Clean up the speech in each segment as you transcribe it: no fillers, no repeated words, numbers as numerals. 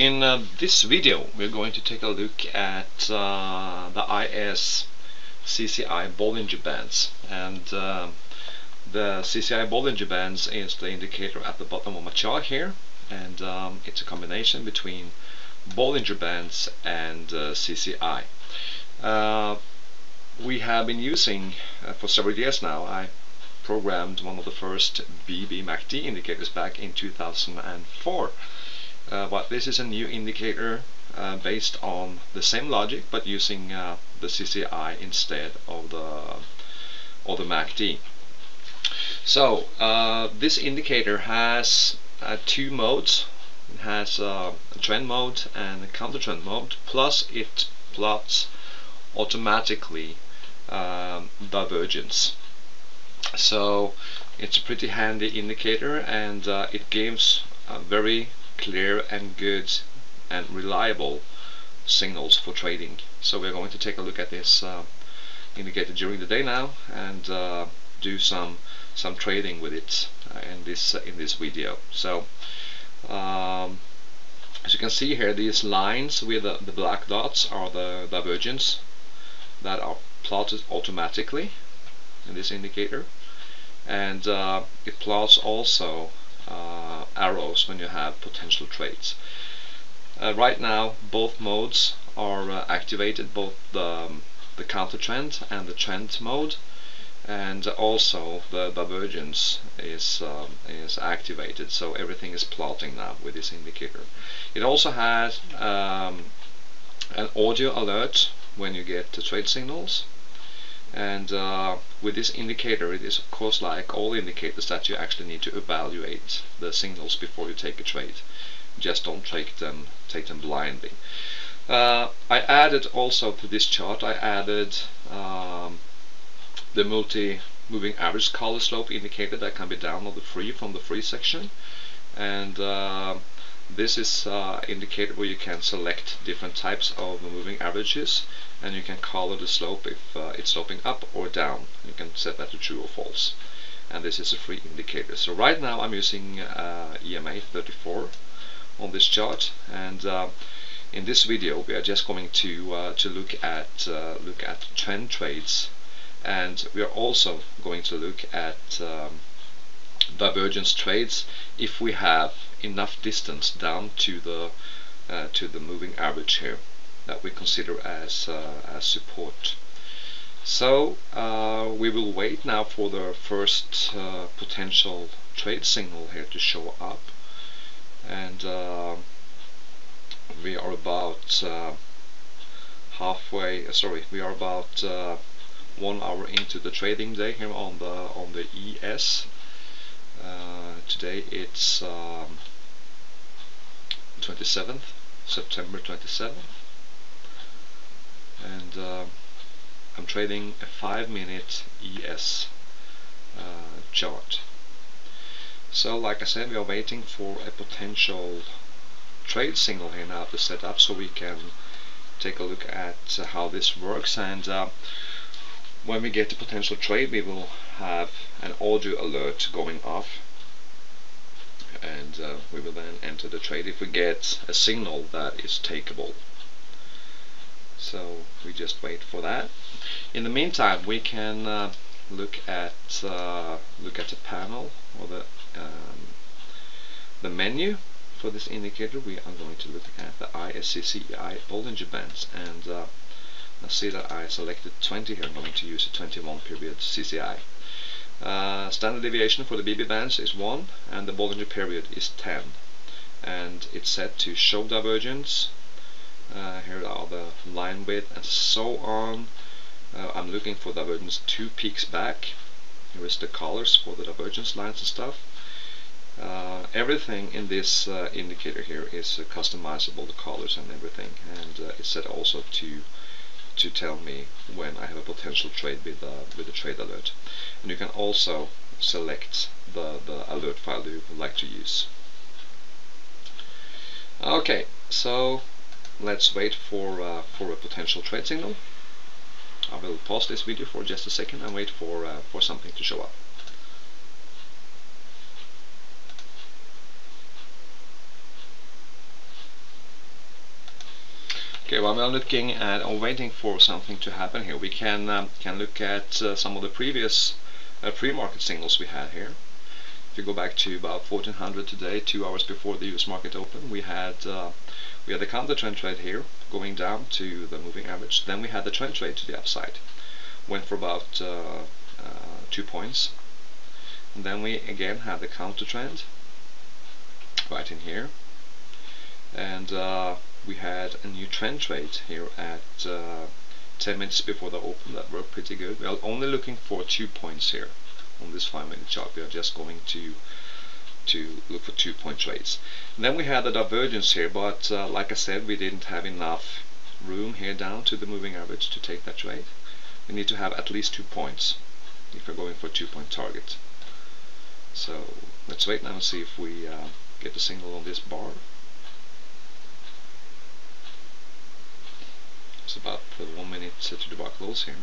In this video we're going to take a look at the IS CCI BollingerBands, and the CCI BollingerBands is the indicator at the bottom of my chart here, and it's a combination between BollingerBands and CCI. We have been using for several years now. I programmed one of the first BB MACD indicators back in 2004. But this is a new indicator based on the same logic, but using the CCI instead of the MACD. So this indicator has two modes. It has a trend mode and a counter trend mode, plus it plots automatically divergence. So it's a pretty handy indicator, and it gives a very clear and good and reliable signals for trading. So we're going to take a look at this indicator during the day now, and do some trading with it in this video. So as you can see here, these lines with the black dots are the divergence that are plotted automatically in this indicator, and it plots also arrows when you have potential trades. Right now both modes are activated, both the counter trend and the trend mode, and also the divergence is activated, so everything is plotting now with this indicator. It also has an audio alert when you get the trade signals, and with this indicator it is of course like all indicators that you actually need to evaluate the signals before you take a trade. Just don't take them blindly. I added also to this chart, I added the multi-moving average color slope indicator that can be downloaded free from the free section, and this is an indicator where you can select different types of moving averages, and you can color the slope if it's sloping up or down. You can set that to true or false, and this is a free indicator. So right now I'm using EMA 34 on this chart, and in this video we are just going to look at trend trades, and we are also going to look at divergence trades if we have enough distance down to the moving average here that we consider as support. So we will wait now for the first potential trade signal here to show up, and we are about we are about 1 hour into the trading day here on the ES. Today it's 27th, September 27th, and I'm trading a 5-minute ES chart. So like I said, we are waiting for a potential trade signal here now to set up, so we can take a look at how this works, and when we get a potential trade we will have an audio alert going off, and we will then enter the trade if we get a signal that is takeable. So we just wait for that. In the meantime, we can look at the panel, or the menu for this indicator. We are going to look at the CCI BollingerBands, and I see that I selected 20 here. I'm going to use a 21 period CCI. Standard deviation for the BB bands is 1, and the Bollinger period is 10, and it's set to show divergence. Here are the line width and so on. I'm looking for divergence 2 peaks back. Here is the colors for the divergence lines and stuff. Everything in this indicator here is customizable, the colors and everything, and it's set also to tell me when I have a potential trade with the trade alert. And you can also select the alert file you would like to use. Okay, so let's wait for a potential trade signal. I will pause this video for just a second and wait for something to show up. while we are looking at or waiting for something to happen here, we can look at some of the previous pre-market signals we had here. If you go back to about 1400 today, 2 hours before the US market opened, we had the counter trend trade here going down to the moving average. Then we had the trend trade to the upside, went for about 2 points, and then we again had the counter trend right in here, and we had a new trend trade here at 10 minutes before the open. That worked pretty good. We are only looking for 2 points here on this 5-minute chart. We are just going to look for 2-point trades. And then we had the divergence here, but like I said, we didn't have enough room here down to the moving average to take that trade. We need to have at least 2 points if we're going for a 2-point target. So let's wait now and see if we get the signal on this bar. It's about 1 minute to the bar close here.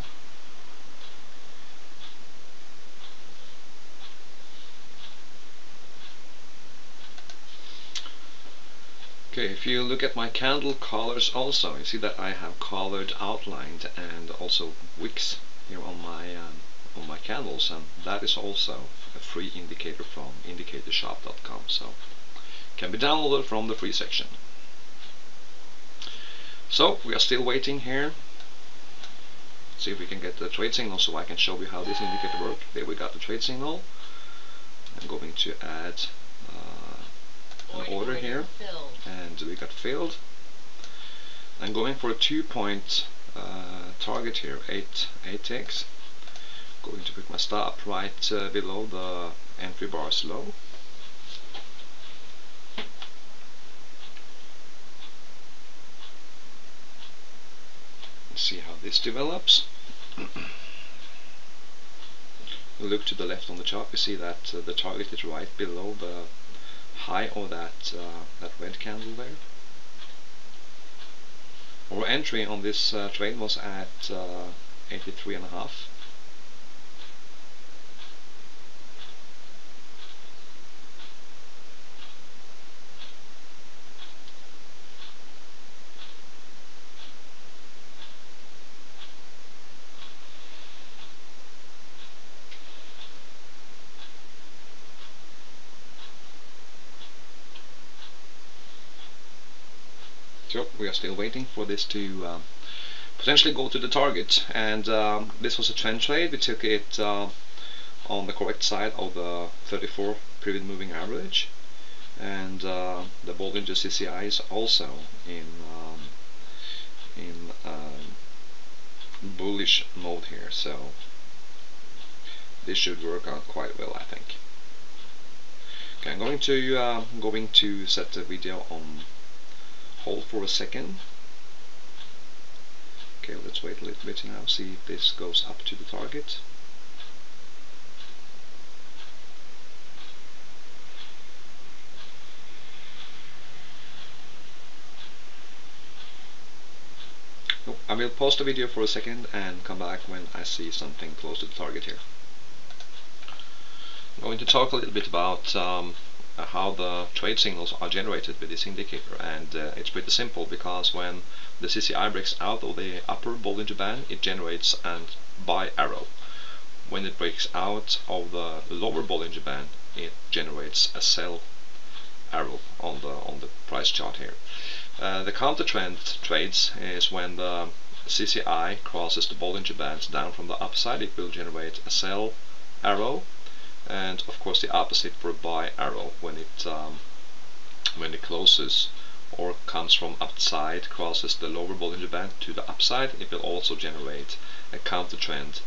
Okay, if you look at my candle colors also, you see that I have colored outlined and also wicks here on my candles, and that is also a free indicator from indicatorshop.com, so can be downloaded from the free section. So we are still waiting here. See if we can get the trade signal so I can show you how this indicator works. There we got the trade signal. I'm going to add an order here, and we got filled. I'm going for a 2-point target here, 8x. Going to put my stop right below the entry bar's low. See how this develops. Look to the left on the chart. We see that the target is right below the high of that red candle there. Our entry on this trade was at 83.5. So we are still waiting for this to potentially go to the target, and this was a trend trade. We took it on the correct side of the 34 period moving average, and the Bollinger CCI is also in bullish mode here, so this should work out quite well, I think. Okay, I'm going to set the video on hold for a second. Okay, let's wait a little bit now, see if this goes up to the target. I will pause the video for a second and come back when I see something close to the target here. I'm going to talk a little bit about how the trade signals are generated with this indicator, and it's pretty simple, because when the CCI breaks out of the upper Bollinger Band, it generates a buy arrow. When it breaks out of the lower Bollinger Band, it generates a sell arrow on the price chart here. The counter trend trades is when the CCI crosses the Bollinger Bands down from the upside. It will generate a sell arrow, and of course the opposite for a buy arrow. When it closes or comes from upside, crosses the lower Bollinger Band to the upside, it will also generate a counter trend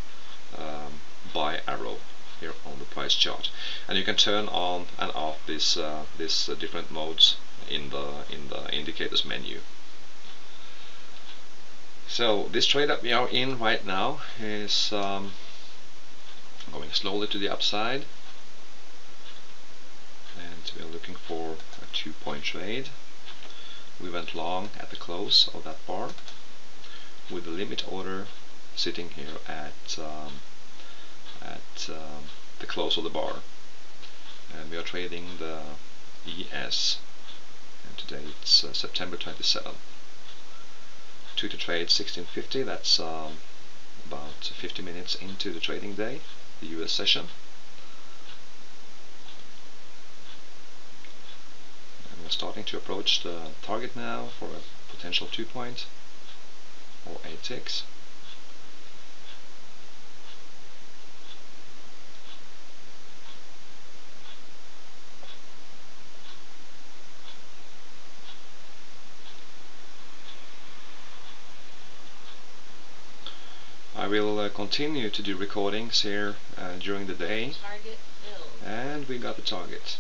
buy arrow here on the price chart. And you can turn on and off these different modes in the indicators menu. So this trade that we are in right now is going slowly to the upside, and we are looking for a 2-point trade. We went long at the close of that bar, with the limit order sitting here at the close of the bar, and we are trading the ES, and today it's September 27. took the trade 1650. That's about 50 minutes into the trading day, the US session. And we're starting to approach the target now for a potential 2-point or 8 ticks. I will continue to do recordings here during the day. Target filled. And we got the target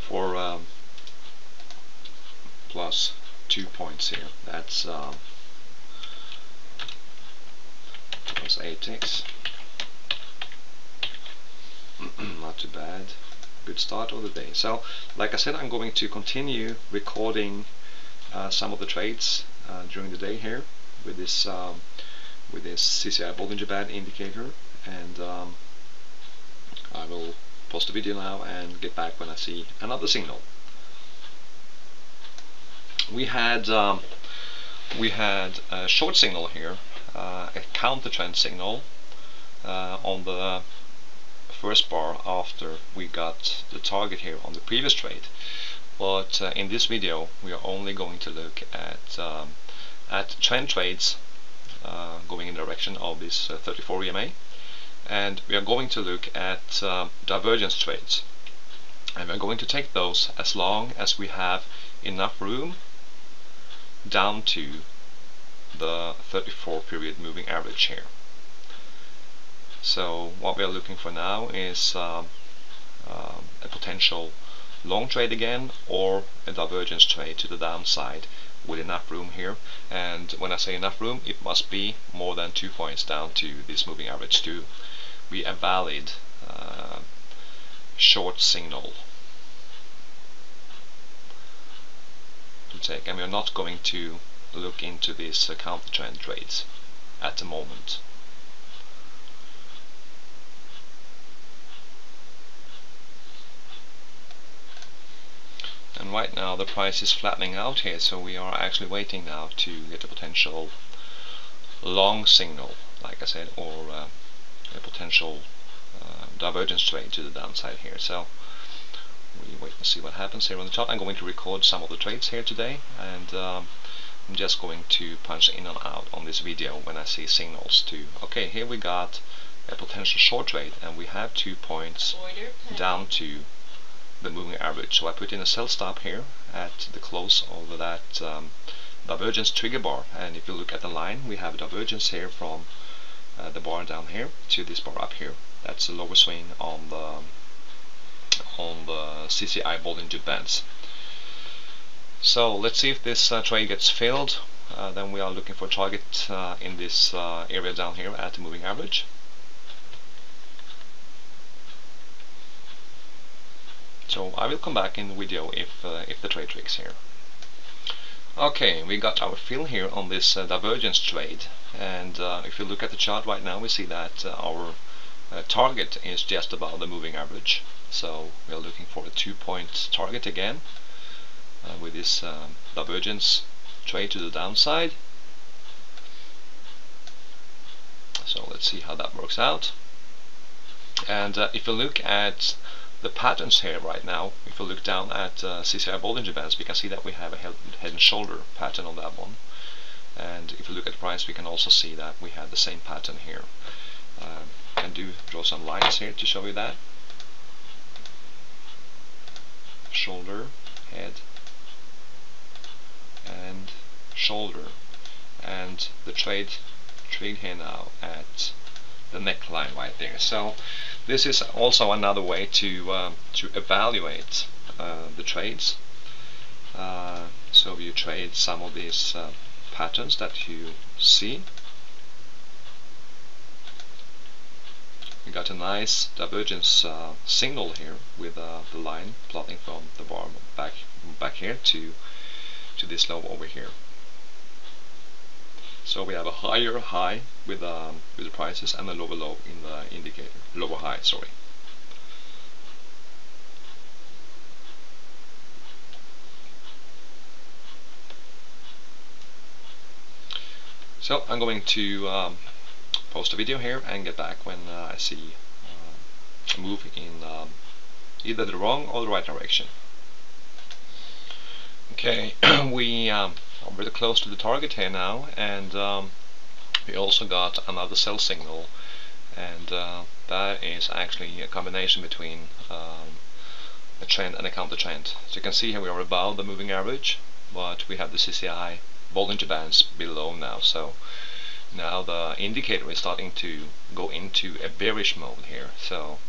for plus 2 points here. That's plus 8 ticks. Not too bad. Good start of the day. So, like I said, I'm going to continue recording some of the trades during the day here with this CCI BollingerBand indicator, and I will pause the video now and get back when I see another signal. We had a short signal here, a counter trend signal on the first bar after we got the target here on the previous trade. But in this video we are only going to look at trend trades going in the direction of this 34 EMA, and we are going to look at divergence trades, and we're going to take those as long as we have enough room down to the 34 period moving average here. So what we are looking for now is a potential long trade again, or a divergence trade to the downside with enough room here. And when I say enough room, it must be more than 2 points down to this moving average to be a valid short signal to take. And we are not going to look into these counter trend trades at the moment. And right now the price is flattening out here, so we are actually waiting now to get a potential long signal, like I said, or a potential divergence trade to the downside here. So we wait and see what happens here on the chart. I'm going to record some of the trades here today, and I'm just going to punch in and out on this video when I see signals to, okay, here we got a potential short trade, and we have 2 points down to the moving average. So I put in a sell stop here at the close of that divergence trigger bar, and if you look at the line, we have a divergence here from the bar down here to this bar up here. That's a lower swing on the CCI BollingerBands. So let's see if this trade gets filled. Then we are looking for a target in this area down here at the moving average. So I will come back in the video if the trade tricks here. Okay, we got our fill here on this divergence trade, and if you look at the chart right now, we see that our target is just above the moving average. So we are looking for a 2-point target again with this divergence trade to the downside. So let's see how that works out. And if you look at the patterns here right now, if you look down at CCI BollingerBands, we can see that we have a head and shoulder pattern on that one. And if you look at the price, we can also see that we have the same pattern here. I can draw some lines here to show you that. Shoulder, head, and shoulder. And the trade here now at the neckline right there. So this is also another way to evaluate the trades. So you trade some of these patterns that you see. We got a nice divergence signal here with the line plotting from the bar back here to this low over here. So we have a higher high with the prices and a lower low in the indicator, lower high, sorry. So I'm going to post a video here and get back when I see a move in either the wrong or the right direction. Okay, we are really close to the target here now, and we also got another sell signal, and that is actually a combination between a trend and a counter trend. So you can see here we are above the moving average, but we have the CCI BollingerBands below now. So now the indicator is starting to go into a bearish mode here. So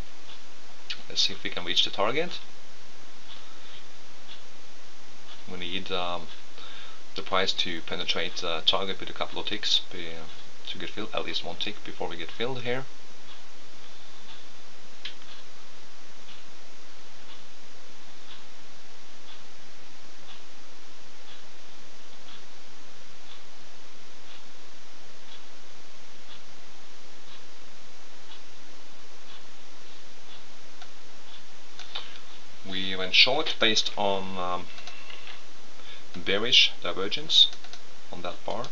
let's see if we can reach the target. We need the price to penetrate the target with a couple of ticks to get filled, at least one tick before we get filled here. We went short based on bearish divergence on that bar,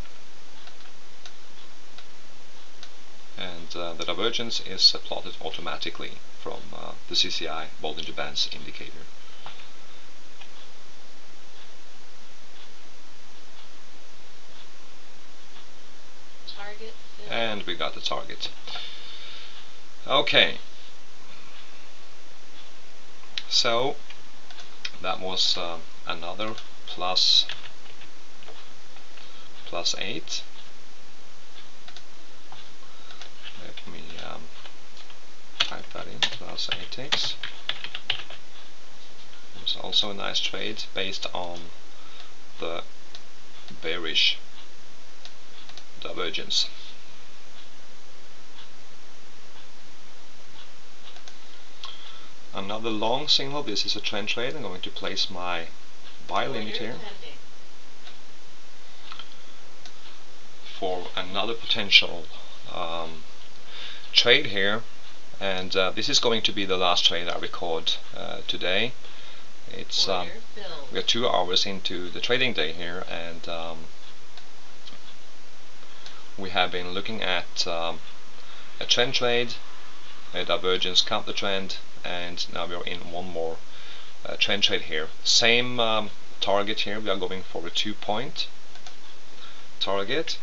and the divergence is plotted automatically from the CCI BollingerBands indicator. Target filled. And we got the target. Okay, so that was another plus 8. Let me type that in, plus 8x. It was also a nice trade based on the bearish divergence. Another long signal. This is a trend trade. I'm going to place my buy limit here for another potential trade here, and this is going to be the last trade I record today. It's we are 2 hours into the trading day here, and we have been looking at a trend trade, a divergence counter trend, and now we are in one more trend trade here. Same target here. We are going for a 2-point target,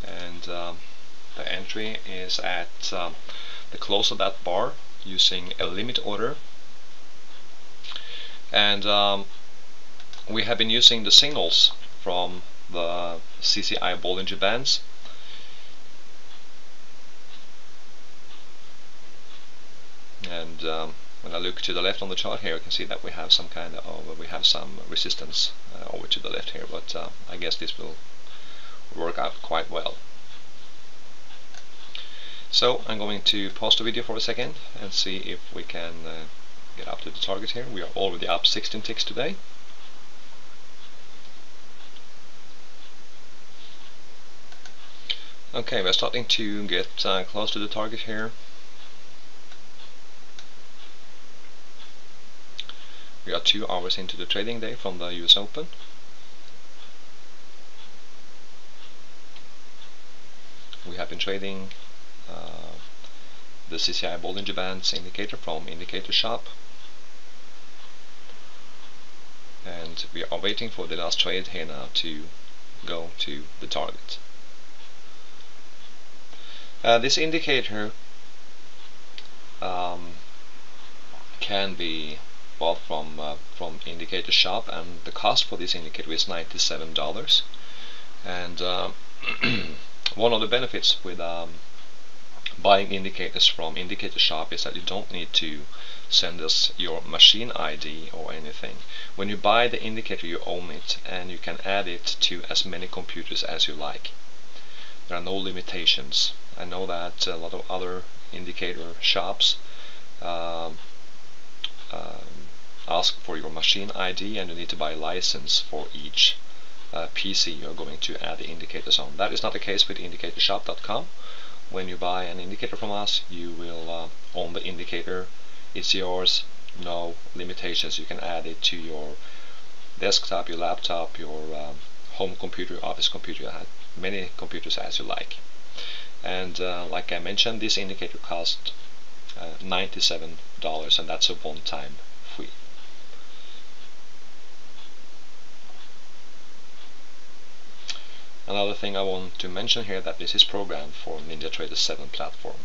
and the entry is at the close of that bar using a limit order, and we have been using the signals from the CCI BollingerBands. And when I look to the left on the chart here, you can see that we have some kind of some resistance over to the left here, but I guess this will work out quite well. So I'm going to pause the video for a second and see if we can get up to the target here. We are already up 16 ticks today. Okay, we're starting to get close to the target here. We are 2 hours into the trading day from the US Open. We have been trading the CCI BollingerBands indicator from Indicator Shop, and we are waiting for the last trade here now to go to the target. This indicator can be bought from Indicator Shop, and the cost for this indicator is $97. And one of the benefits with buying indicators from Indicator Shop is that you don't need to send us your machine ID or anything. When you buy the indicator, you own it, and you can add it to as many computers as you like. There are no limitations. I know that a lot of other indicator shops ask for your machine ID, and you need to buy a license for each PC you're going to add the indicators on. That is not the case with indicatorshop.com. When you buy an indicator from us, you will own the indicator. It's yours, no limitations. You can add it to your desktop, your laptop, your home computer, office computer, many computers as you like. And like I mentioned, this indicator costs $97, and that's a one-time fee. Another thing I want to mention here, that this is programmed for NinjaTrader 7 platform.